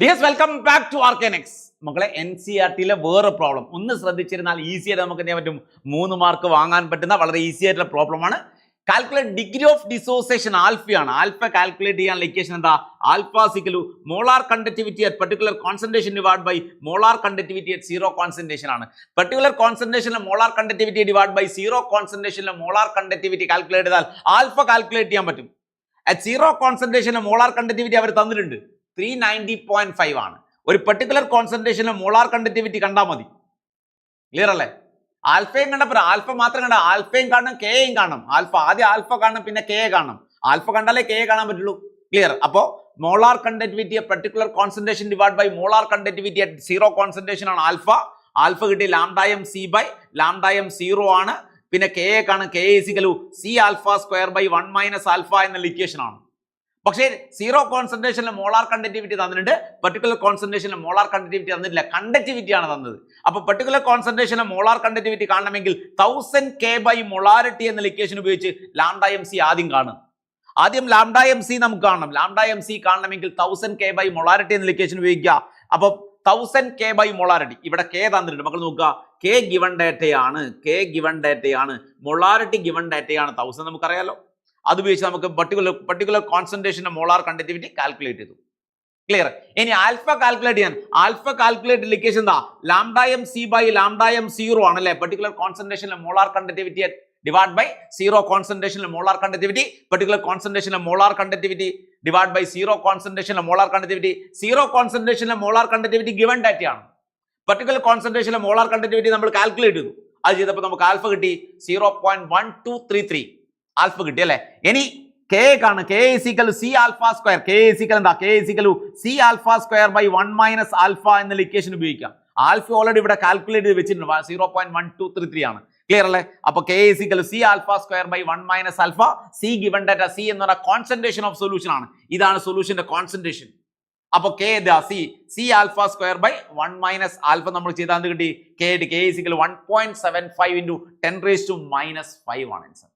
Dears welcome back to Arcanex. മക്കളെ, NCERT-യിലെ വേറെ പ്രോബ്ലം ഒന്ന് ശ്രദ്ധിച്ചിരുന്നാൽ ഈസി ആയിട്ട് നമുക്ക് എന്ത് ചെയ്യാൻ പറ്റും, 3 മാർക്ക് വാങ്ങാൻ പറ്റുന്ന വളരെ ഈസി ആയിട്ടുള്ള പ്രോബ്ലമാണ്. കാൽക്കുലേറ്റ് ഡിഗ്രി ഓഫ് ഡിസോസിയേഷൻ ആൽഫയാണ്. ആൽഫ കാൽക്കുലേറ്റ് ചെയ്യാനുള്ള ഇക്വേഷൻ എന്താ? Alpha equal molar conductivity at particular concentration divide by molar conductivity at zero concentration ആണ്. പർട്ടിക്കുലർ കോൺസെൻട്രേഷനിലെ molar conductivity divide by zero കോൺസെൻട്രേഷനിലെ മോളാർ കണ്ടക്ടിവിറ്റി കാൽക്കുലേറ്റ് ചെയ്താൽ alpha calculate ചെയ്യാൻ പറ്റും. At zero കോൺസെൻട്രേഷനിലെ മോളാർ കണ്ടക്ടിവിറ്റി അവർ തന്നിട്ടുണ്ട് 390.5 ആണ്. ഒരു പെർട്ടിക്കുലർ കോൺസെൻട്രേഷനിലെ മോളാർ കണ്ടക്ടിവിറ്റി കണ്ടാൽ മതി. ക്ലിയർ അല്ലേ? ആൽഫയും കണ്ടപ്പോൾ ആൽഫ മാത്രം കണ്ട, ആൽഫയും കാണണം കെയും കാണണം. ആദ്യം ആൽഫ കാണണം, പിന്നെ കെ കാണണം. ആൽഫ കണ്ടാലേ കെ കാണാൻ പറ്റുള്ളൂ. ക്ലിയർ? അപ്പോൾ molar conductivity particular concentration divide by molar conductivity at zero concentration ആണ് ആൽഫ. ആൽഫ കിട്ടി ലാംഡായം സി ബൈ ലാംഡായം 0 ആണ്. പിന്നെ കെ കാണും, K is equal C alpha square by 1 minus alpha എന്നുള്ള ഇക്വേഷൻ ആണ്. പക്ഷേ സീറോ കോൺസെൻട്രേഷനിലെ മോളാർ കണ്ടക്ടിവിറ്റി തന്നിട്ടുണ്ട്, പെർട്ടിക്കുലർ കോൺസെൻട്രേഷനിലെ മോളാർ കണ്ടക്ടിവിറ്റി തന്നിട്ടില്ല, കണ്ടക്ടിവിറ്റി ആണ് തന്നത്. അപ്പൊ പെർട്ടിക്കുലർ കോൺസെൻട്രേഷനിലെ മോളാർ കണ്ടക്ടിവിറ്റി കാണണമെങ്കിൽ 1000 K ബൈ മൊളാരിറ്റി എന്ന ഇക്വേഷൻ ഉപയോഗിച്ച് ലാംഡായം സി ആദ്യം കാണും. ആദ്യം ലാംഡായം സി നമുക്ക് കാണണം. ലാംഡായം സി കാണണമെങ്കിൽ 1000 K ബൈ മൊളാരിറ്റി എന്ന ഇക്വേഷൻ ഉപയോഗിക്കുക. അപ്പൊ 1000 K ബൈ മൊളാരിറ്റി, ഇവിടെ കെ തന്നിട്ടുണ്ട് മക്കൾ നോക്കുക. കെ ഗിവൺ ഡാറ്റയാണ്, കെ ഗിവൺ ഡാറ്റയാണ്, മൊളാരിറ്റി ഗിവൺ ഡാറ്റയാണ് 1000 നമുക്കറിയാലോ. അത് ഉപയോഗിച്ച് നമുക്ക് പെർട്ടിക്കുലർ കോൺസെൻട്രേഷന്റെ മോളാർ കണ്ടക്ടിവിറ്റി കാൽക്കുലേറ്റ് ചെയ്തു. ക്ലിയർ? ഇനി ആൽഫ കാൽക്കുലേറ്റ് ചെയ്യാൻ, ആൽഫ കാൽക്കുലേറ്റ് ഇക്വേഷൻ എന്താ? ലാംഡായം സി ബൈ ലാംഡായം 0 ആണ് അല്ലെ പെർട്ടിക്കുലർ കോൺസെൻട്രേഷനിലെ molar conductivity divide by zero കോൺസെൻട്രേഷനിലെ മോളാർ കണ്ടക്ടിവിറ്റി, പെർട്ടിക്കുലർ കോൺസെൻട്രേഷനിലെ molar conductivity divide by zero കോൺസെൻട്രേഷനിലെ മോളാർ കണ്ടക്ടിവിറ്റി. സീറോ കോൺസെൻട്രേഷനിലെ മോളാർ കണ്ടക്ടിവിറ്റി ഗിവൺ ഡാറ്റയാണ്. പെർട്ടിക്കുലർ കോൺസെൻട്രേഷനിലെ മോളാർ കണ്ടക്ടിവിറ്റി നമ്മൾ കാൽക്കുലേറ്റ് ചെയ്തു. അത് ചെയ്തപ്പോൾ നമുക്ക് ആൽഫ കിട്ടി 0.1233 ആൽഫ കിട്ടി അല്ലെ. ഇനി കെ കാണും, K is equal C alpha square, K is equal എന്താ? K is equal C alpha square by 1 minus alpha എന്നുള്ള ഇക്വേഷൻ ഉപയോഗിക്കാം. ആൽഫ ഓൾറെഡി ഇവിടെ കാൽക്കുലേറ്റ് ചെയ്ത് വെച്ചിട്ടുണ്ട്, 0.1233 ആണ്. ക്ലിയർ അല്ലേ? അപ്പൊ K is equal C alpha square by 1 minus alpha. C given data, C എന്ന് പറഞ്ഞ കോൺസെൻട്രേഷൻ ഓഫ് സൊല്യൂഷൻ ആണ്. ഇതാണ് സൊല്യൂഷന്റെ കോൺസെൻട്രേഷൻ. അപ്പൊ K C alpha square by 1 minus alpha നമ്മൾ ചെയ്താൽ കിട്ടി കെ ഈസിക്കൽ 1.75 × 10⁻⁻⁵ ആണ് ആൻസർ.